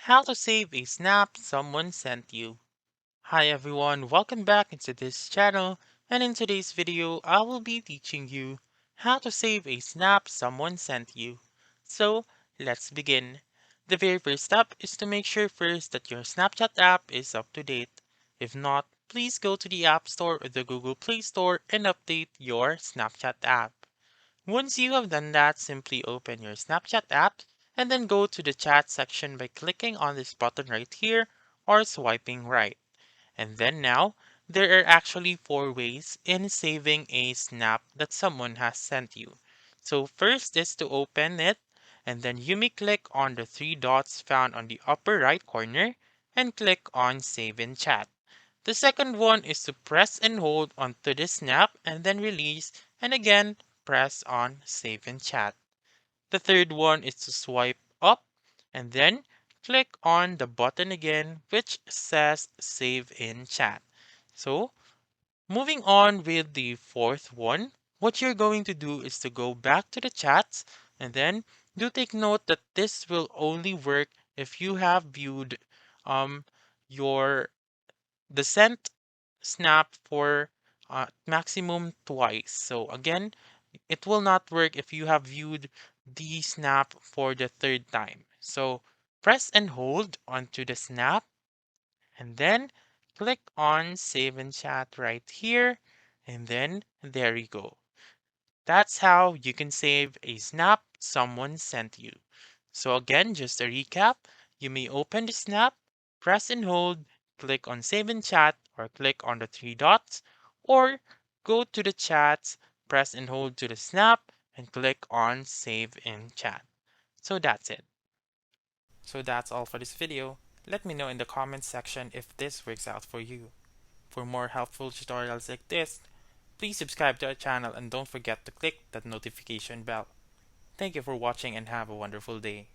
How to save a snap someone sent you. Hi everyone, welcome back into this channel, and in today's video I will be teaching you how to save a snap someone sent you. So let's begin. The very first step is to make sure first that your Snapchat app is up to date. If not, please go to the App Store or the Google Play Store and update your Snapchat app. Once you have done that, simply open your Snapchat app and then go to the chat section by clicking on this button right here or swiping right. And then now, there are actually four ways in saving a snap that someone has sent you. So first is to open it, and then you may click on the three dots found on the upper right corner and click on Save in Chat. The second one is to press and hold onto the snap and then release, and again press on Save in Chat. The third one is to swipe up and then click on the button again which says Save in Chat. So, moving on with the fourth one, what you're going to do is to go back to the chats and then do take note that this will only work if you have viewed um your the sent snap for maximum twice. So again, it will not work if you have viewed the snap for the third time. So press and hold onto the snap and then click on save and chat right here. And then there you go. That's how you can save a snap someone sent you. So again, just a recap, you may open the snap, press and hold, click on save in chat or click on the three dots, or go to the chats, press and hold to the snap and click on save in chat. So that's it. So that's all for this video. Let me know in the comments section if this works out for you. For more helpful tutorials like this, please subscribe to our channel and don't forget to click that notification bell. Thank you for watching and have a wonderful day.